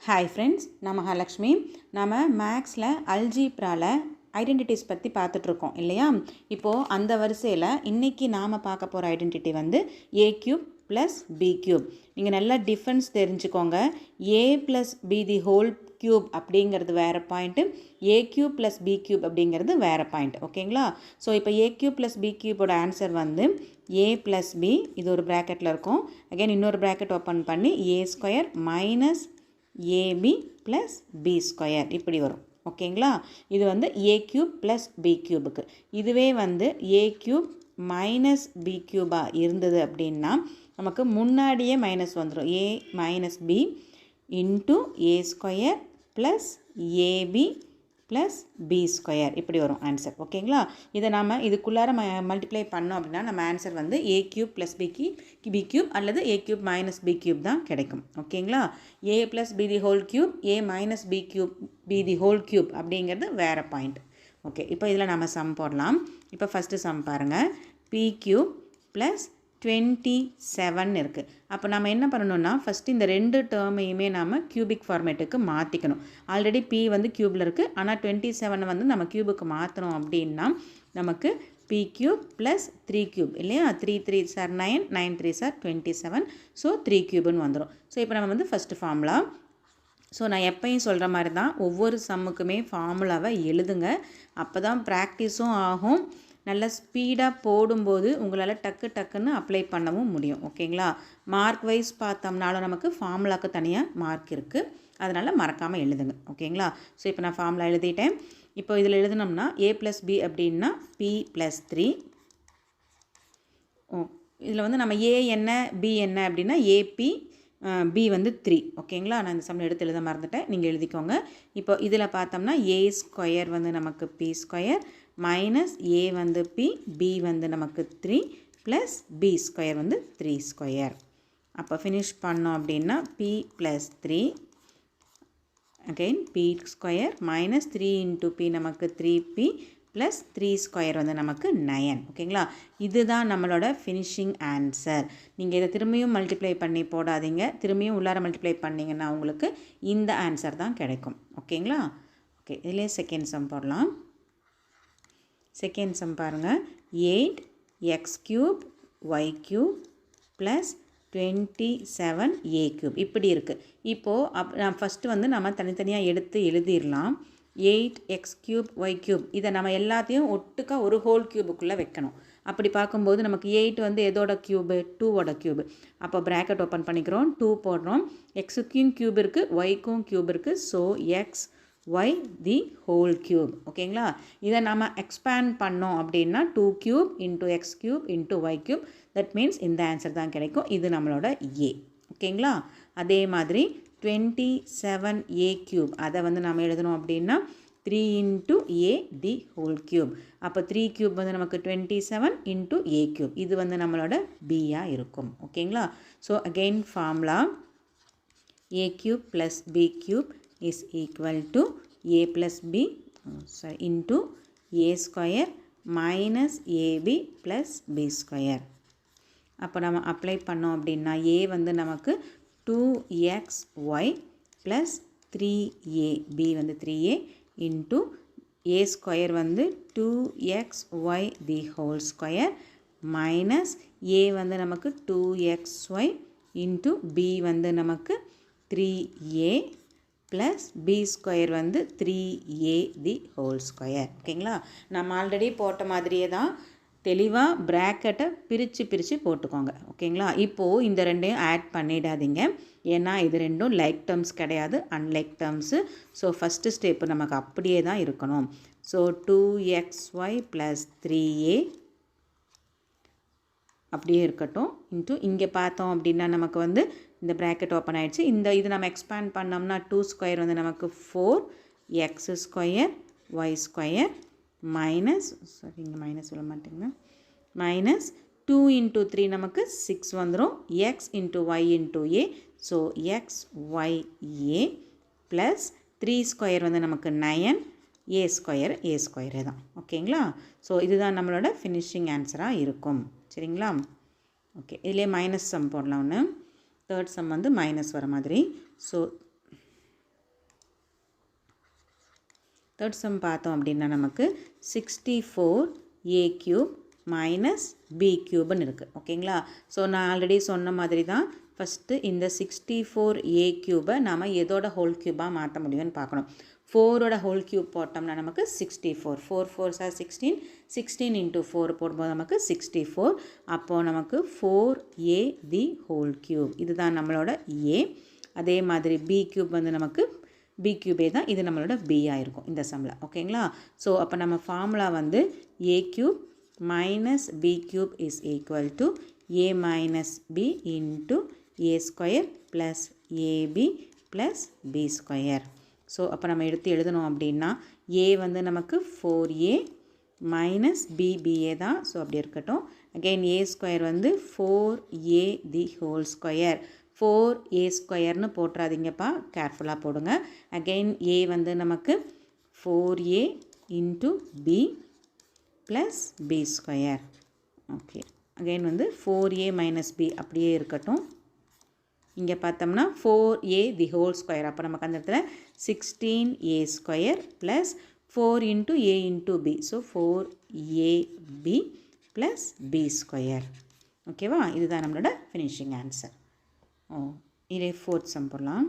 Hi friends, நான் மகாலட்சுமி. நம்ம மேக்ஸில் அல்ஜீப்ராவில் ஐடென்டிட்டிஸ் பற்றி பார்த்துட்ருக்கோம் இல்லையா? இப்போது அந்த வரிசையில் இன்றைக்கி நாம் பார்க்க போகிற ஐடென்டிட்டி வந்து a³ + b³ நீங்கள் நல்லா டிஃப்ரென்ஸ் தெரிஞ்சுக்கோங்க. a+b³ அப்படிங்கிறது வேறு பாயிண்ட்டு, a³ + b³ அப்படிங்கிறது வேறு பாயிண்ட். ஓகேங்களா? ஸோ இப்போ a³+b³ ஆன்சர் வந்து a+b, இது ஒரு ப்ராக்கெட்டில் இருக்கும். அகைன் இன்னொரு ப்ராக்கெட் ஓப்பன் பண்ணி a² - ab + b² இப்படி வரும். ஓகேங்களா? இது வந்து a³ + b³க்கு. இதுவே வந்து a³ - b³ இருந்தது அப்படின்னா நமக்கு முன்னாடியே மைனஸ் வந்துடும். a - b × a² + ab + b² இப்படி வரும் ஆன்சர். ஓகேங்களா? இதை நாம் இதுக்குள்ளார மல்டிப்ளை பண்ணோம் அப்படின்னா நம்ம ஆன்சர் வந்து a³ + b³ அல்லது a³ - b³ தான் கிடைக்கும். ஓகேங்களா? a + b³ a - b³ அப்படிங்கிறது வேறு பாயிண்ட். ஓகே, இப்போ இதில் நம்ம சம் போடலாம். இப்போ ஃபஸ்ட்டு சம் பாருங்கள். p³ + 27 இருக்குது. அப்போ நம்ம என்ன பண்ணணும்னா ஃபஸ்ட்டு இந்த ரெண்டு டேர்மையுமே நாம் கியூபிக் ஃபார்மேட்டுக்கு மாற்றிக்கணும். ஆல்ரெடி p வந்து க்யூபில் இருக்குது, ஆனால் 27 வந்து நம்ம க்யூபுக்கு மாற்றணும் அப்படின்னா நமக்கு p³ + 3³ இல்லையா? 3 3s are 9, 9 3s are 27, so 3³ வந்துடும். ஸோ இப்போ நம்ம வந்து ஃபஸ்ட்டு ஃபார்முலா. ஸோ நான் எப்பயும் சொல்கிற மாதிரி தான் ஒவ்வொரு சம்முக்குமே ஃபார்முலாவை எழுதுங்க. அப்போ தான் ப்ராக்டிஸும் ஆகும். நல்லா ஸ்பீடாக போடும்போது உங்களால் டக்குன்னு அப்ளை பண்ணவும் முடியும். ஓகேங்களா? மார்க் வைஸ் பார்த்தோம்னாலும் நமக்கு ஃபார்முலாவுக்கு தனியாக மார்க் இருக்குது, அதனால் மறக்காமல் எழுதுங்க. ஓகேங்களா? ஸோ இப்போ நான் ஃபார்முலா எழுதிட்டேன். இப்போ இதில் எழுதினோம்னா a + b அப்படின்னா p + 3. இதில் வந்து நம்ம a என்ன b என்ன அப்படின்னா AP, b வந்து 3. ஓகேங்களா? நான் இந்த சம்மில் எடுத்து எழுத மறந்துட்டேன், நீங்கள் எழுதிக்கோங்க. இப்போ இதில் பார்த்தோம்னா a² வந்து நமக்கு p² - a வந்து p, b வந்து நமக்கு 3 + b² வந்து 3². அப்போ ஃபினிஷ் பண்ணோம் அப்படின்னா p + 3 அகைன் p² - 3 × p நமக்கு 3p + 3² வந்து நமக்கு 9. ஓகேங்களா? இதுதான் நம்மளோட ஃபினிஷிங் ஆன்சர். நீங்கள் இதை திரும்பியும் மல்டிப்ளை பண்ணி போடாதீங்க. திரும்பியும் உள்ளார மல்டிப்ளை பண்ணிங்கன்னா உங்களுக்கு இந்த ஆன்சர் தான் கிடைக்கும். ஓகேங்களா? ஓகே, இதிலே செகண்ட் சம் போடலாம். செகண்ட் சம் பாருங்கள். 8x³ y³ + 27a³ இப்படி இருக்குது. இப்போது நான் ஃபஸ்ட்டு வந்து நம்ம தனித்தனியாக எடுத்து எழுதிடலாம். 8x³ y³ இதை நம்ம எல்லாத்தையும் ஒட்டுக்கா ஒரு ஹோல் க்யூபுக்குள்ளே வைக்கணும். அப்படி பார்க்கும்போது நமக்கு 8 வந்து எதோட க்யூபு? 2ஓட க்யூபு. அப்போ ப்ராக்கெட் ஓப்பன் பண்ணிக்கிறோம், 2 போடுறோம். எக்ஸுக்கும் க்யூப் இருக்குது, ஒய்க்கும் க்யூப் இருக்குது. ஸோ x/y³ ஓகேங்களா? இதை நம்ம எக்ஸ்பேண்ட் பண்ணோம் அப்படின்னா 2³ × x³ × y³ தட் மீன்ஸ் இந்த ஆன்சர் தான் கிடைக்கும். இது நம்மளோட a. ஓகேங்களா? அதே மாதிரி 27a³ அதை வந்து நம்ம எழுதணும் அப்படின்னா 3 × a^3. அப்போ 3³ வந்து நமக்கு 27 × a³. இது வந்து நம்மளோட b-ஆக இருக்கும். ஓகேங்களா? So again formula a³ + b³ is equal to a + b into a² - ab + b². அப்போ நம்ம அப்ளை பண்ணோம் அப்படின்னா a வந்து நமக்கு 2xy + 3a, b வந்து 3a into a² வந்து 2xy² minus a வந்து நமக்கு 2xy into b வந்து நமக்கு 3a + b² வந்து 3a². ஓகேங்களா? நம்ம ஆல்ரெடி போட்ட மாதிரியே தான் தெளிவாக ப்ராக்கெட்டை பிரித்து போட்டுக்கோங்க. ஓகேங்களா? இப்போது இந்த ரெண்டையும் ஆட் பண்ணிடாதீங்க, ஏன்னா இது ரெண்டும் லைக் டேர்ம்ஸ் கிடையாது, unlike terms. So first step நமக்கு அப்படியே தான் இருக்கணும். ஸோ 2xy + 3a அப்படியே இருக்கட்டும். இங்கே பார்த்தோம் அப்படின்னா நமக்கு வந்து இந்த ப்ராக்கெட் ஓப்பன் ஆகிடுச்சு. இது நம்ம எக்ஸ்பேண்ட் பண்ணோம்னா 2² வந்து நமக்கு 4x² y² மைனஸ், சாரி இங்கே மைனஸ் சொல்ல மாட்டேங்க, மைனஸ் 2 × 3 நமக்கு 6 வந்துடும். x × y × a, so xya + 3² வந்து நமக்கு 9, a² தான். ஓகேங்களா? ஸோ இதுதான் நம்மளோட ஃபினிஷிங் ஆன்சராக இருக்கும். சரிங்களா? ஓகே, இதிலே மைனஸ் சம் போடலாம் ஒன்று. தேர்ட் சம் வந்து மைனஸ் வர மாதிரி. ஸோ தேர்ட் சம் பார்த்தோம் அப்படின்னா நமக்கு 64a³ மைனஸ் b³ இருக்குது ஓகேங்களா. ஸோ நான் ஆல்ரெடி சொன்ன மாதிரி தான் ஃபஸ்ட்டு இந்த 64a³ நாம் எதோட ஹோல் க்யூபாக மாற்ற முடியும்னு பார்க்கணும். 4ஓட ஹோல் க்யூப் போட்டோம்னா நமக்கு 64. 4 4s are 16. 16 into 4 போடும்போது நமக்கு 64. அப்போது நமக்கு 4a தி ஹோல் க்யூப், இதுதான் நம்மளோட a. அதே மாதிரி b³ வந்து நமக்கு b³ தான், இது நம்மளோட b ஆயிருக்கும் இந்த சம்மில் ஓகேங்களா. ஸோ அப்போ நம்ம ஃபார்முலா வந்து a³ minus b³ is equal to a minus b into a² plus ab plus b². So அப்போ நம்ம எடுத்து எழுதணும் அப்படின்னா a வந்து நமக்கு 4a மைனஸ் ba தான். ஸோ அப்படி இருக்கட்டும். அகெயின் a² வந்து 4a the whole square. 4a² போட்டுறாதீங்கப்பா, கேர்ஃபுல்லாக போடுங்க. அகெயின் a வந்து நமக்கு 4a into b plus b². Okay, again வந்து 4a மைனஸ் b அப்படியே இருக்கட்டும். இங்கே பார்த்தோம்னா 4a தி ஹோல் ஸ்கொயர், அப்போ நமக்கு அந்த இடத்துல 16a² plus 4 into a into b. So 4ab plus b². ஓகேவா, இதுதான் நம்மளோட ஃபினிஷிங் ஆன்சர். இதே ஃபோர்த் சம் போடலாம்.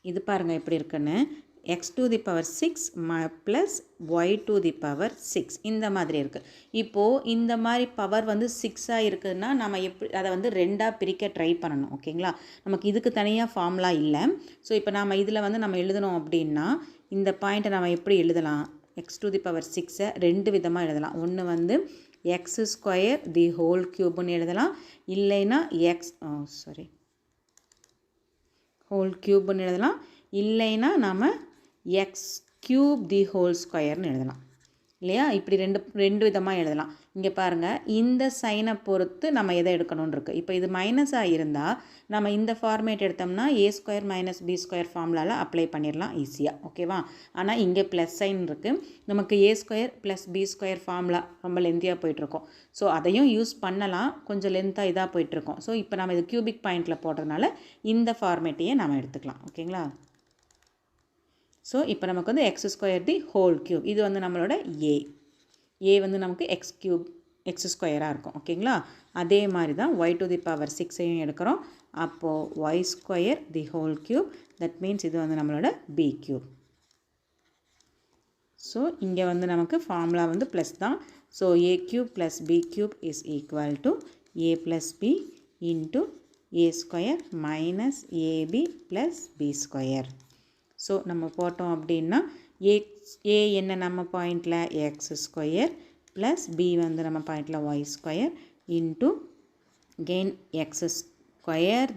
இது பாருங்கள் எப்படி இருக்குன்னு. x⁴ ப்ளஸ் y⁴ இந்த மாதிரி இருக்குது. இப்போது இந்த மாதிரி பவர் வந்து 6ஆக இருக்குதுன்னா நம்ம எப்படி அதை வந்து 2ஆக பிரிக்க ட்ரை பண்ணணும் ஓகேங்களா. நமக்கு இதுக்கு தனியாக ஃபார்முலா இல்லை. ஸோ இப்போ நாம் இதில் வந்து நம்ம எழுதணும் அப்படின்னா இந்த பாயிண்ட்டை நம்ம எப்படி எழுதலாம், x⁴ ரெண்டு விதமாக எழுதலாம். ஒன்று வந்து x² தி ஹோல் க்யூப்னு எழுதலாம், இல்லைன்னா ஹோல் க்யூப்னு எழுதலாம், இல்லைன்னா நம்ம x³ தி ஹோல் ஸ்கொயர்னு எழுதலாம் இல்லையா. இப்படி ரெண்டு விதமாக எழுதலாம். இங்கே பாருங்கள், இந்த சைனை பொறுத்து நம்ம எதை எடுக்கணும்னு இருக்குது. இப்போ இது மைனஸாக இருந்தால் நம்ம இந்த ஃபார்மேட் எடுத்தோம்னா a² மைனஸ் b² ஃபார்முலாவில் அப்ளை பண்ணிடலாம் ஈஸியாக ஓகேவா. ஆனால் இங்கே ப்ளஸ் சைன் இருக்குது, நமக்கு a² ப்ளஸ் b² ஃபார்முலா ரொம்ப லென்த்தியாக போயிட்டுருக்கோம். ஸோ அதையும் யூஸ் பண்ணலாம், கொஞ்சம் லென்த்தாக இதாக போயிட்டுருக்கோம். ஸோ இப்போ நம்ம இது கியூபிக் பாயிண்டில் போடுறதுனால இந்த ஃபார்மேட்டையே நம்ம எடுத்துக்கலாம் ஓகேங்களா. ஸோ இப்போ நமக்கு வந்து x² தி ஹோல் க்யூப், இது வந்து நம்மளோட a வந்து நமக்கு x² இருக்கும் ஓகேங்களா. அதே மாதிரி தான் y⁴ எடுக்கிறோம். அப்போது y² the whole cube, that means இது வந்து நம்மளோட b³. ஸோ இங்கே வந்து நமக்கு ஃபார்முலா வந்து ப்ளஸ் தான். So a³ plus b³ is equal to a plus b into a² minus ab plus b². So நம்ம போட்டோம் அப்படின்னா a என்ன நம்ம பாயிண்டில் x² ப்ளஸ் b வந்து நம்ம பாயிண்டில் y² into gain x²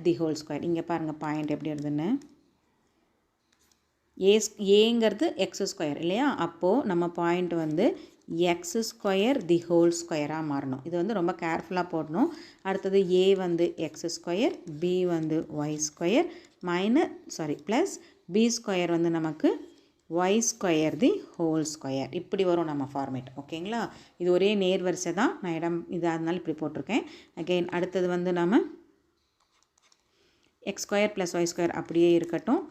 the whole square. இங்கே பாருங்கள் பாயிண்ட் எப்படி வருதுன்னு, ஏங்கிறது x² இல்லையா. அப்போது நம்ம பாயிண்ட் வந்து x² தி ஹோல் ஸ்கொயராக மாறணும். இது வந்து ரொம்ப கேர்ஃபுல்லாக போடணும். அடுத்தது a வந்து x², b வந்து y² ப்ளஸ் b² வந்து நமக்கு y² தி ஹோல் ஸ்கொயர். இப்படி வரும் நம்ம ஃபார்மேட் ஓகேங்களா. இது ஒரே நேர்வரிசை தான், நான் இடம் இது அதனால இப்படி போட்டிருக்கேன். அகெயின் அடுத்தது வந்து நம்ம x² ப்ளஸ் y² அப்படியே இருக்கட்டும்.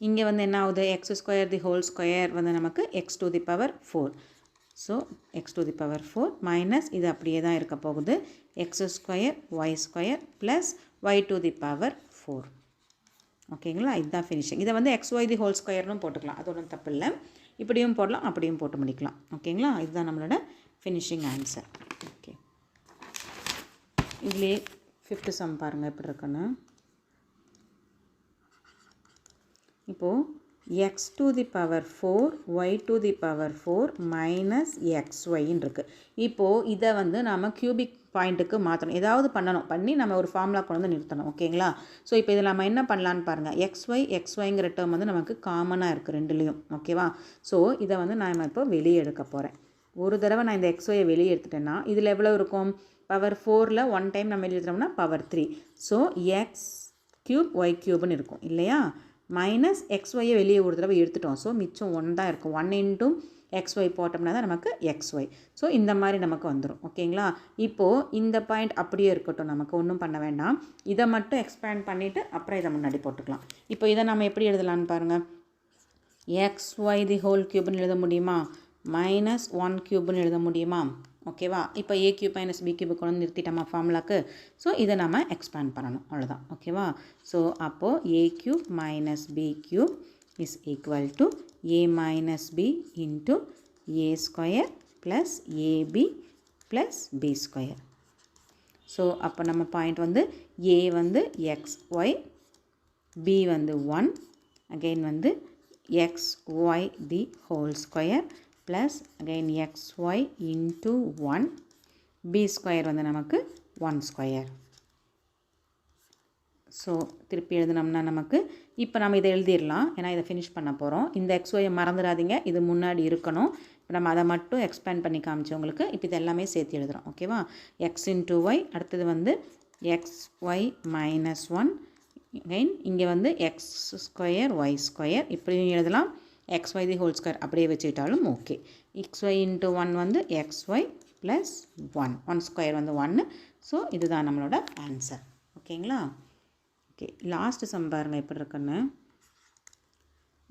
இங்கே வந்து என்ன ஆகுது, x² தி ஹோல் ஸ்கொயர் வந்து நமக்கு x⁴. ஸோ x⁴ மைனஸ் இது அப்படியே தான் இருக்க போகுது x² y² ப்ளஸ் y⁴. ஓகேங்களா, இதுதான் ஃபினிஷிங். இதை வந்து xy தி ஹோல் ஸ்கொயர்னு போட்டுக்கலாம், அது ஒன்றும் தப்பு இல்லை. இப்படியும் போடலாம், அப்படியும் போட்டு முடிக்கலாம் ஓகேங்களா. இதுதான் நம்மளோட ஃபினிஷிங் ஆன்சர். ஓகே, இதுலேயே 5th சம் பாருங்கள் எப்படி இருக்குன்னு. இப்போது x⁴ y⁴ மைனஸ் xyன்னு இருக்குது. இப்போது இதை வந்து நம்ம கியூபிக் பாயிண்ட்டுக்கு மாற்றணும், ஏதாவது பண்ணி நம்ம ஒரு ஃபார்முலா கொண்டு வந்து நிறுத்தணும் ஓகேங்களா. ஸோ இப்போ இதில் நம்ம என்ன பண்ணலான்னு பாருங்கள். xyங்கிற டேர்ம் வந்து நமக்கு காமனாக இருக்குது ரெண்டுலேயும் ஓகேவா. ஸோ இதை வந்து நான் இப்போ வெளியே எடுக்க போகிறேன். ஒரு தடவை நான் இந்த xyயை வெளியே எடுத்துட்டேன்னா இதில் எவ்வளோ இருக்கும், பவர் 4ல் 1 டைம் நம்ம எழுதுறோம்னா பவர் 3. ஸோ x³ y³ இருக்கும் இல்லையா. மைனஸ் xyயை வெளியே ஒரு தடவை எடுத்துட்டோம். ஸோ மிச்சம் 1 தான் இருக்கும். 1 இன்ட்டு xy போட்டோம்னா தான் நமக்கு xy. ஸோ இந்த மாதிரி நமக்கு வந்துடும். ஓகேங்களா? இப்போது இந்த பாயிண்ட் அப்படியே இருக்கட்டும், நமக்கு ஒன்றும் பண்ண வேண்டாம். இதை மட்டும் எக்ஸ்பேண்ட் பண்ணிவிட்டு அப்புறம் இதை முன்னாடி போட்டுக்கலாம். இப்போ இதை நம்ம எப்படி எழுதலான்னு பாருங்கள். xy தி ஹோல் க்யூப்னு எழுத முடியுமா? -1 க்யூப்னு எழுத முடியுமா? ஓகேவா? இப்போ a³ - b³ கொண்டு வந்து நிறுத்திட்டோமா ஃபார்முலாக்கு. ஸோ இதை நம்ம எக்ஸ்பேண்ட் பண்ணணும், அவ்வளோதான். ஓகேவா? ஸோ அப்போது a³ - b³ is equal to a - b into a² plus ab plus b². So அப்போ நம்ம பாயிண்ட் வந்து a வந்து xy, b வந்து 1, again வந்து xy the whole square plus again xy into 1, b square வந்து நமக்கு 1 square. ஸோ திருப்பி எழுதினோம்னா நமக்கு இப்போ நம்ம இதை எழுதிடலாம், ஏன்னா இதை ஃபினிஷ் பண்ண போகிறோம். இந்த xyயை மறந்துடாதீங்க, இது முன்னாடி இருக்கணும். இப்போ நம்ம அதை மட்டும் எக்ஸ்பேண்ட் பண்ணி காமிச்சவங்களுக்கு இப்போ இது எல்லாமே சேர்த்து எழுதுகிறோம். ஓகேவா? x into y, அடுத்தது வந்து xy minus 1, again இங்கே வந்து x² y², இப்படியும் எழுதலாம். xy தி ஹோல் ஸ்கொயர் அப்படியே வச்சுக்கிட்டாலும் ஓகே. xy into 1 வந்து xy plus 1, 1 ஸ்கொயர் வந்து 1. ஸோ இதுதான் நம்மளோட ஆன்சர். ஓகேங்களா? ஓகே, லாஸ்ட் சம் பாருங்கள் எப்படி இருக்குன்னு.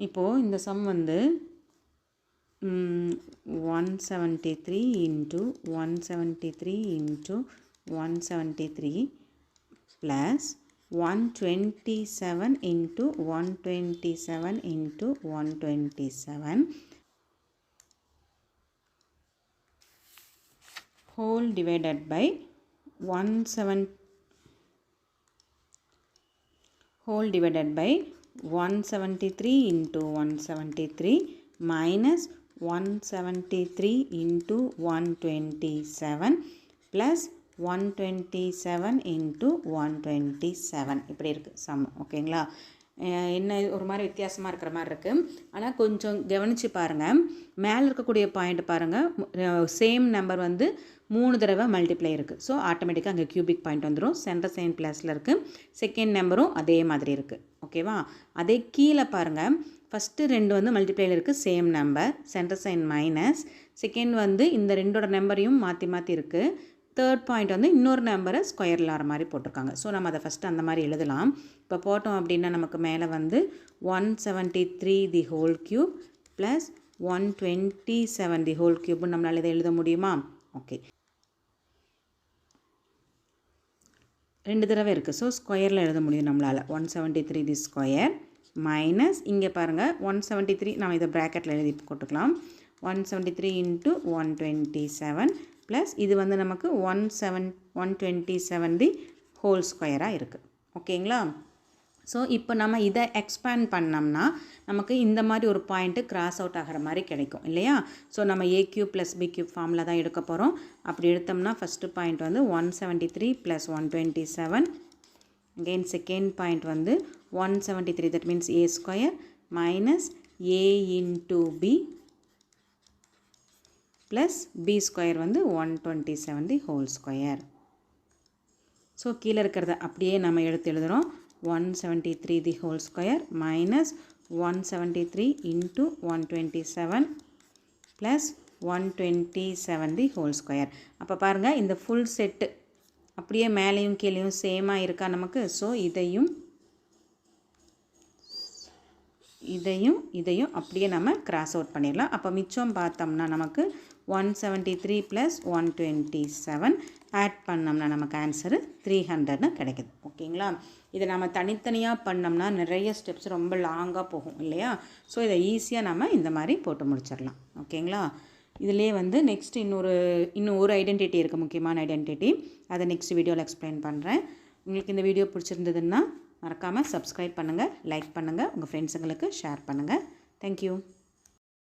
இப்போது இந்த சம் வந்து 173 into 173 into 173 plus 127 into 127 into 127 whole divided by 173 into 173 minus 173 into 127 plus 127 into 127 இப்படி இருக்குது சம். ஓகேங்களா? என்ன ஒரு மாதிரி வித்தியாசமாக இருக்கிற மாதிரி இருக்குது. ஆனால் கொஞ்சம் கவனித்து பாருங்கள். மேலே இருக்கக்கூடிய பாயிண்ட் பாருங்கள், சேம் நம்பர் வந்து 3 தடவை மல்டிப்ளை இருக்குது. ஸோ ஆட்டோமேட்டிக்காக அங்கே கியூபிக் பாயிண்ட் வந்துடும். சென்டர் சைன் ப்ளஸில் இருக்குது. செகண்ட் நம்பரும் அதே மாதிரி இருக்குது. ஓகேவா? அதே கீழே பாருங்கள், ஃபஸ்ட்டு 2 வந்து மல்டிப்ளையில் இருக்குது, same number, centre sign minus. Second வந்து இந்த ரெண்டோட நம்பரையும் மாற்றி மாற்றி இருக்குது. தேர்ட் பாயிண்ட் வந்து இன்னொரு நம்பரை ஸ்கொயரில் ஆகிற மாதிரி போட்டிருக்காங்க. ஸோ நம்ம அதை ஃபஸ்ட்டு அந்த மாதிரி எழுதலாம். இப்போ போட்டோம் அப்படின்னா நமக்கு மேலே வந்து 173 the whole cube plus 127 the whole க்யூப்னு நம்மளால் இதை எழுத முடியுமா? ஓகே, 2 தடவை இருக்குது. ஸோ ஸ்கொயரில் எழுத முடியும் நம்மளால். 173 தி ஸ்கொயர் மைனஸ் இங்கே பாருங்கள் 173 நம்ம இதை ப்ராக்கெட்டில் எழுதி போட்டுக்கலாம். 173 இன்ட்டு 127 ப்ளஸ் இது வந்து நமக்கு 127 தி ஹோல் ஸ்கொயராக இருக்குது. ஓகேங்களா? ஸோ இப்போ நம்ம இதை எக்ஸ்பேண்ட் பண்ணோம்னா நமக்கு இந்த மாதிரி ஒரு பாயிண்ட்டு கிராஸ் அவுட் ஆகிற மாதிரி கிடைக்கும் இல்லையா? ஸோ நம்ம a³ + b³ ஃபார்மில் தான் எடுக்க போகிறோம். அப்படி எடுத்தோம்னா ஃபஸ்ட்டு பாயிண்ட் வந்து 173 + 127, again செகண்ட் பாயிண்ட் வந்து 173, that means a² minus a into b plus b² வந்து 127 தி ஹோல் ஸ்கொயர். ஸோ கீழே இருக்கிறத அப்படியே நம்ம எடுத்து எழுதுகிறோம். 173 the whole square minus 173 into 127 plus 127 the whole square. அப்போ பாருங்கள், இந்த ஃபுல் செட்டு அப்படியே மேலேயும் கீழேயும் சேமாக இருக்கா நமக்கு. ஸோ இதையும் அப்படியே நம்ம கிராஸ் அவுட் பண்ணிடலாம். அப்போ மிச்சம் பார்த்தோம்னா நமக்கு 173 + 127 ஆட் பண்ணோம்னா நமக்கு ஆன்சரு 300ன்னு கிடைக்குது. ஓகேங்களா? இதை நம்ம தனித்தனியாக பண்ணோம்னா நிறைய ஸ்டெப்ஸ் ரொம்ப லாங்காக போகும் இல்லையா? ஸோ இதை ஈஸியாக நம்ம இந்த மாதிரி போட்டு முடிச்சிடலாம். ஓகேங்களா? இதிலே வந்து நெக்ஸ்ட் இன்னும் ஒரு ஐடென்டிட்டி இருக்குது, முக்கியமான ஐடென்டிட்டி. அதை நெக்ஸ்ட் வீடியோவில் எக்ஸ்பிளைன் பண்ணுறேன். உங்களுக்கு இந்த வீடியோ பிடிச்சிருந்ததுன்னா மறக்காமல் சப்ஸ்கிரைப் பண்ணுங்கள், லைக் பண்ணுங்கள், உங்கள் ஃப்ரெண்ட்ஸுங்களுக்கு ஷேர் பண்ணுங்கள். தேங்க்யூ.